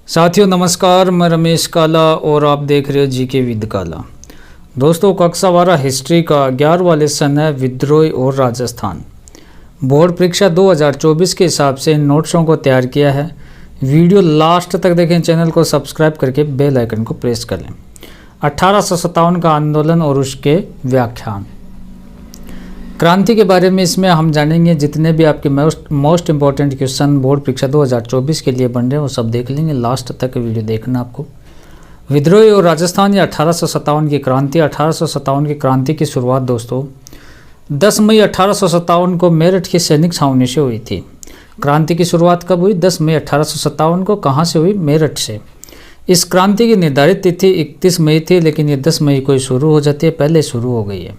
साथियों नमस्कार, मैं रमेश काला और आप देख रहे हो जीके विद काला। दोस्तों, कक्षा 12 हिस्ट्री का 11वां लेसन है विद्रोह और राजस्थान। बोर्ड परीक्षा 2024 के हिसाब से इन नोट्सों को तैयार किया है। वीडियो लास्ट तक देखें, चैनल को सब्सक्राइब करके बेल आइकन को प्रेस कर लें। 1857 का आंदोलन और उसके व्याख्यान, क्रांति के बारे में इसमें हम जानेंगे। जितने भी आपके मोस्ट इंपॉर्टेंट क्वेश्चन बोर्ड परीक्षा 2024 के लिए बन रहे हैं वो सब देख लेंगे। लास्ट तक वीडियो देखना आपको। विद्रोह और राजस्थान या 1857 की क्रांति। 1857 की क्रांति की शुरुआत दोस्तों 10 मई 1857 को मेरठ की सैनिक छावनी से हुई थी। क्रांति की शुरुआत कब हुई? 10 मई 1857 को। कहाँ से हुई? मेरठ से। इस क्रांति की निर्धारित तिथि 31 मई थी, लेकिन ये 10 मई को ही शुरू हो जाती है, पहले शुरू हो गई है।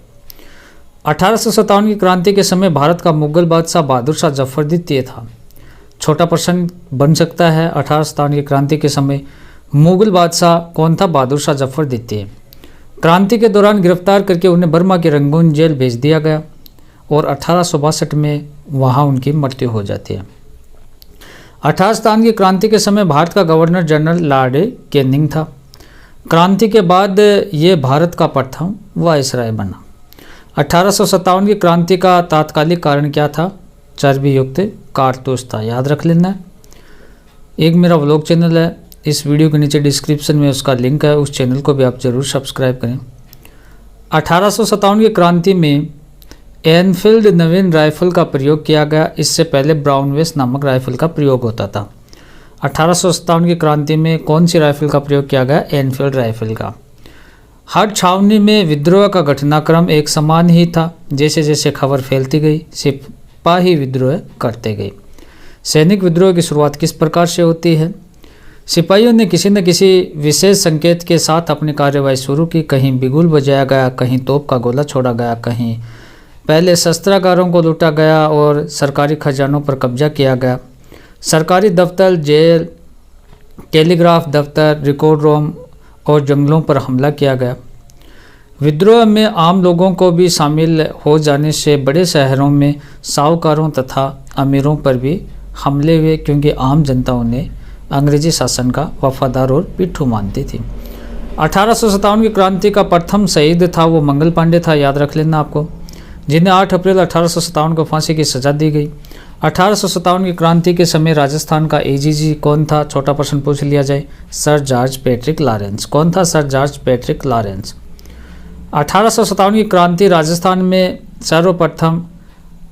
1857 की क्रांति के समय भारत का मुगल बादशाह बहादुर शाह जफर द्वितीय था। छोटा प्रश्न बन सकता है, 1857 की क्रांति के समय मुगल बादशाह कौन था? बहादुर शाह जफर द्वितीय। क्रांति के दौरान गिरफ्तार करके उन्हें बर्मा की रंगून जेल भेज दिया गया और 1862 में वहां उनकी मृत्यु हो जाती है। 1857 की क्रांति के समय भारत का गवर्नर जनरल लॉर्ड कैनिंग था। क्रांति के बाद ये भारत का प्रथम वायसराय बना। 1857 की क्रांति का तात्कालिक कारण क्या था? चर्बी युक्त कारतूस था, याद रख लेना। एक मेरा व्लॉग चैनल है, इस वीडियो के नीचे डिस्क्रिप्शन में उसका लिंक है, उस चैनल को भी आप जरूर सब्सक्राइब करें। 1857 की क्रांति में एनफील्ड नवीन राइफल का प्रयोग किया गया। इससे पहले ब्राउन वेस नामक राइफल का प्रयोग होता था। 1857 की क्रांति में कौन सी राइफल का प्रयोग किया गया? एनफील्ड राइफल का। हर छावनी में विद्रोह का घटनाक्रम एक समान ही था। जैसे जैसे खबर फैलती गई, सिपाही विद्रोह करते गए। सैनिक विद्रोह की शुरुआत किस प्रकार से होती है? सिपाहियों ने किसी न किसी विशेष संकेत के साथ अपनी कार्यवाही शुरू की। कहीं बिगुल बजाया गया, कहीं तोप का गोला छोड़ा गया, कहीं पहले शस्त्रागारों को लूटा गया और सरकारी खजानों पर कब्जा किया गया। सरकारी दफ्तर, जेल, टेलीग्राफ दफ्तर, रिकॉर्ड रूम और जंगलों पर हमला किया गया। विद्रोह में आम लोगों को भी शामिल हो जाने से बड़े शहरों में साहूकारों तथा अमीरों पर भी हमले हुए, क्योंकि आम जनता उन्हें अंग्रेजी शासन का वफादार और पिट्ठू मानती थी। 1857 की क्रांति का प्रथम शहीद था वो मंगल पांडे था, याद रख लेना आपको, जिन्हें 8 अप्रैल 1857 को फांसी की सजा दी गई। 1857 की क्रांति के समय राजस्थान का एजीजी कौन था? छोटा प्रश्न पूछ लिया जाए। Sir George Patrick Lawrence. कौन था? Sir George Patrick Lawrence. 1857 की क्रांति राजस्थान में सर्वप्रथम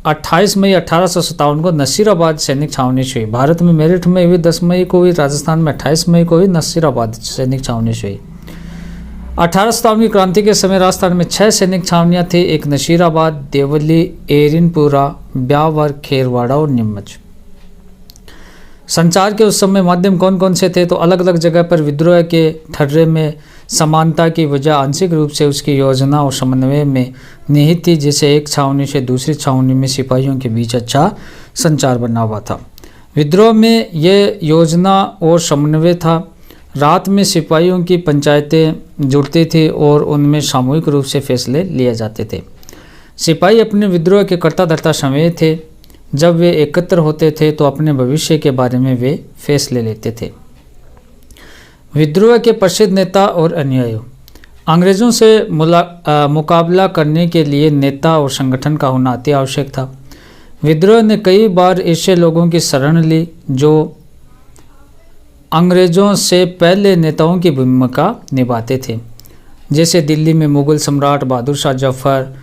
28 मई 1857 को नसीराबाद सैनिक छावनी से हुई। भारत में मेरठ में हुई 10 मई को हुई, राजस्थान में 28 मई को हुई, नसीराबाद सैनिक छावनी से हुई। 1857 की क्रांति के समय राजस्थान में 6 सैनिक छावनियाँ थी। एक नसीराबाद, देवली, एरिनपुरा, ब्यावर, खेरवाड़ा और नीमच। संचार के उस समय माध्यम कौन कौन से थे? तो अलग अलग जगह पर विद्रोह के ठर्रे में समानता की वजह आंशिक रूप से उसकी योजना और समन्वय में निहित थी। जैसे एक छावनी से दूसरी छावनी में सिपाहियों के बीच अच्छा संचार बना हुआ था। विद्रोह में ये योजना और समन्वय था। रात में सिपाहियों की पंचायतें जुड़ती थी और उनमें सामूहिक रूप से फैसले लिए जाते थे। सिपाही अपने विद्रोह के कर्ता धर्ता समय थे। जब वे एकत्र होते थे तो अपने भविष्य के बारे में वे फैसले लेते थे। विद्रोह के प्रसिद्ध नेता और अनुयायी। अंग्रेजों से मुकाबला करने के लिए नेता और संगठन का होना अति आवश्यक था। विद्रोह ने कई बार ऐसे लोगों की शरण ली जो अंग्रेजों से पहले नेताओं की भूमिका निभाते थे। जैसे दिल्ली में मुगल सम्राट बहादुर शाह जफर,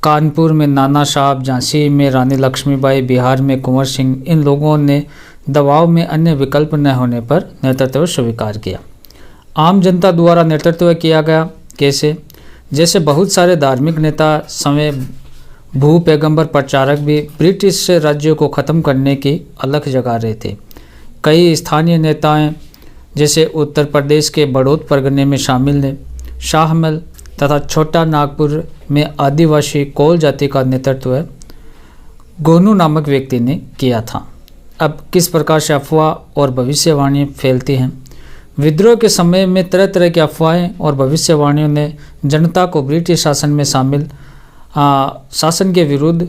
कानपुर में नाना साहब, झांसी में रानी लक्ष्मीबाई, बिहार में कुंवर सिंह। इन लोगों ने दबाव में अन्य विकल्प न होने पर नेतृत्व स्वीकार किया। आम जनता द्वारा नेतृत्व किया गया। कैसे? जैसे बहुत सारे धार्मिक नेता, समय भू पैगंबर प्रचारक भी ब्रिटिश राज्यों को ख़त्म करने की अलख जगा रहे थे। कई स्थानीय नेताएं जैसे उत्तर प्रदेश के बड़ौद परगने में शामिल ने शाहमल तथा छोटा नागपुर में आदिवासी कोल जाति का नेतृत्व गोनू नामक व्यक्ति ने किया था। अब किस प्रकार से अफवाह और भविष्यवाणी फैलती हैं? विद्रोह के समय में तरह तरह की अफवाहें और भविष्यवाणियों ने जनता को ब्रिटिश शासन में शामिल शासन के विरुद्ध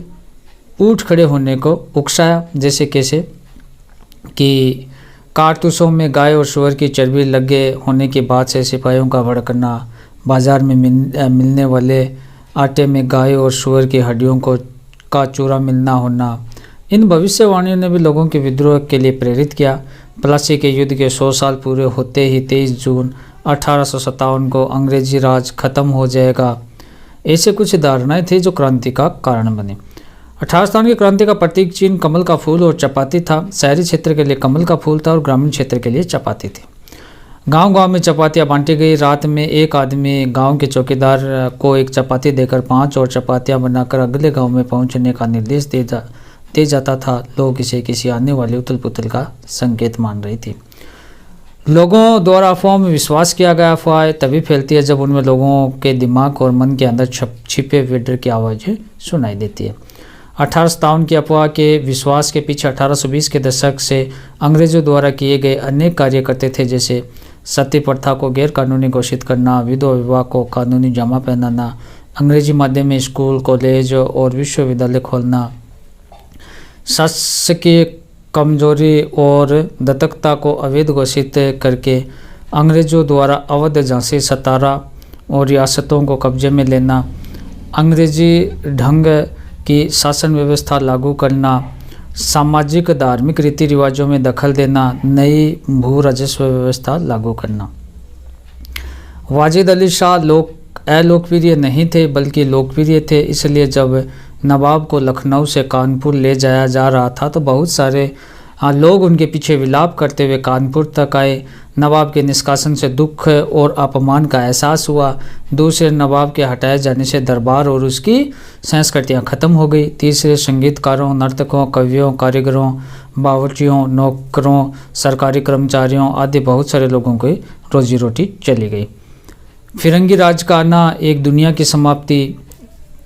उठ खड़े होने को उकसाया। जैसे कैसे कि कारतूसों में गाय और सूअर की चर्बी लगे होने की बात से सिपाहियों का भड़कना, बाजार में मिलने वाले आटे में गाय और सूअर की हड्डियों का चूरा मिलना होना, इन भविष्यवाणियों ने भी लोगों के विद्रोह के लिए प्रेरित किया। प्लासी के युद्ध के 100 साल पूरे होते ही 23 जून 1857 को अंग्रेजी राज खत्म हो जाएगा, ऐसे कुछ धारणाएं थी जो क्रांति का कारण बने। 1857 की क्रांति का प्रतीक चिन्ह कमल का फूल और चपाती था। शहरी क्षेत्र के लिए कमल का फूल था और ग्रामीण क्षेत्र के लिए चपाती थी। गांव-गांव में चपातियां बांटी गई। रात में एक आदमी गांव के चौकीदार को एक चपाती देकर 5 और चपातियां बनाकर अगले गांव में पहुंचने का निर्देश दे जाता था। लोग इसे किसी आने वाले उथल पुथल का संकेत मान रही थी। लोगों द्वारा अफवाहों में विश्वास किया गया। अफवाह तभी फैलती है जब उनमें लोगों के दिमाग और मन के अंदर छिपे हुए डर की आवाज़ें सुनाई देती है। 1857 की अफवाह के विश्वास के पीछे 1820 के दशक से अंग्रेजों द्वारा किए गए अनेक कार्य करते थे, जैसे सती प्रथा को गैर कानूनी घोषित करना, विधवा विवाह को कानूनी जामा पहनाना, अंग्रेजी माध्यम में स्कूल, कॉलेज और विश्वविद्यालय खोलना, शासकीय कमजोरी और दत्तकता को अवैध घोषित करके अंग्रेजों द्वारा अवध, झांसी, सतारा और रियासतों को कब्जे में लेना, अंग्रेजी ढंग की शासन व्यवस्था लागू करना, सामाजिक धार्मिक रीति रिवाजों में दखल देना, नई भू राजस्व व्यवस्था लागू करना। वाजिद अली शाह अलोकप्रिय नहीं थे बल्कि लोकप्रिय थे, इसलिए जब नवाब को लखनऊ से कानपुर ले जाया जा रहा था तो बहुत सारे लोग उनके पीछे विलाप करते हुए कानपुर तक आए। नवाब के निष्कासन से दुख और अपमान का एहसास हुआ। दूसरे, नवाब के हटाए जाने से दरबार और उसकी संस्कृतियाँ खत्म हो गई। तीसरे, संगीतकारों, नर्तकों, कवियों, कारीगरों, बावर्चियों, नौकरों, सरकारी कर्मचारियों आदि बहुत सारे लोगों की रोजी रोटी चली गई। फिरंगी राज का आना, एक दुनिया की समाप्ति।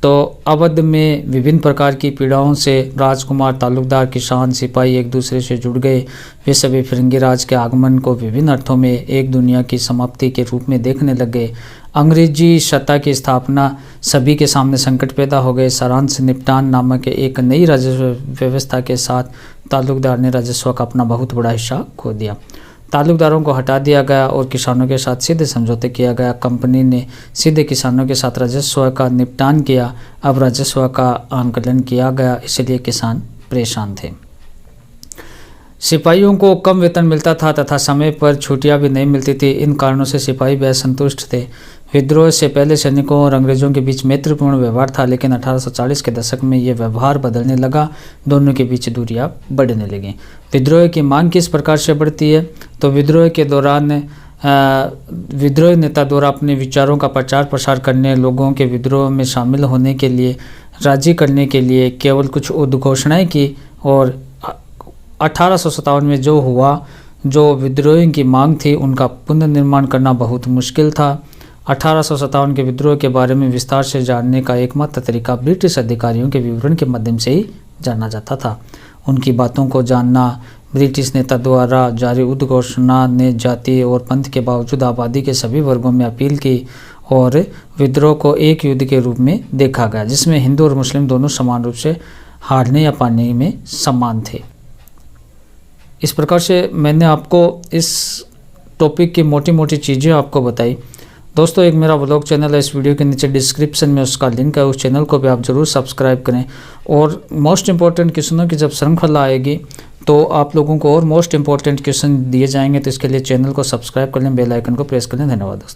तो अवध में विभिन्न प्रकार की पीड़ाओं से राजकुमार, तालुकदार, किसान, सिपाही एक दूसरे से जुड़ गए। वे सभी फिरंगी राज के आगमन को विभिन्न अर्थों में एक दुनिया की समाप्ति के रूप में देखने लगे। अंग्रेजी सत्ता की स्थापना, सभी के सामने संकट पैदा हो गए। सारांश, निपटान नामक एक नई राजस्व व्यवस्था के साथ तालुकदार ने राजस्व का अपना बहुत बड़ा हिस्सा खो दिया। तालुकदारों को हटा दिया गया और किसानों के साथ सीधे समझौते किया गया। कंपनी ने सीधे किसानों के साथ राजस्व का निपटान किया। अब राजस्व का आंकलन किया गया, इसलिए किसान परेशान थे। सिपाहियों को कम वेतन मिलता था तथा समय पर छुट्टियां भी नहीं मिलती थी। इन कारणों से सिपाही भी असंतुष्ट थे। विद्रोह से पहले सैनिकों और अंग्रेजों के बीच मैत्रीपूर्ण व्यवहार था, लेकिन 1840 के दशक में ये व्यवहार बदलने लगा। दोनों के बीच दूरियां बढ़ने लगी। विद्रोह की मांग किस प्रकार से बढ़ती है? तो विद्रोह के दौरान विद्रोही नेता द्वारा अपने विचारों का प्रचार प्रसार करने, लोगों के विद्रोह में शामिल होने के लिए राजी करने के लिए केवल कुछ उद्घोषणाएं की और 1857 में जो हुआ, जो विद्रोहियों की मांग थी, उनका पुनर्निर्माण करना बहुत मुश्किल था। 1857 के विद्रोह के बारे में विस्तार से जानने का एकमात्र तरीका ब्रिटिश अधिकारियों के विवरण के माध्यम से ही जाना जाता था। उनकी बातों को जानना। ब्रिटिश नेता द्वारा जारी उद्घोषणा ने जाति और पंथ के बावजूद आबादी के सभी वर्गों में अपील की और विद्रोह को एक युद्ध के रूप में देखा गया, जिसमें हिंदू और मुस्लिम दोनों समान रूप से हारने या पाने में समान थे। इस प्रकार से मैंने आपको इस टॉपिक की मोटी मोटी चीज़ें आपको बताई। दोस्तों, एक मेरा व्लॉग चैनल है, इस वीडियो के नीचे डिस्क्रिप्शन में उसका लिंक है, उस चैनल को भी आप ज़रूर सब्सक्राइब करें। और मोस्ट इम्पॉर्टेंट क्वेश्चनों की जब श्रृंखला आएगी तो आप लोगों को और मोस्ट इम्पॉर्टेंट क्वेश्चन दिए जाएंगे, तो इसके लिए चैनल को सब्सक्राइब कर लें, बेल आइकन को प्रेस कर लें। धन्यवाद दोस्तों।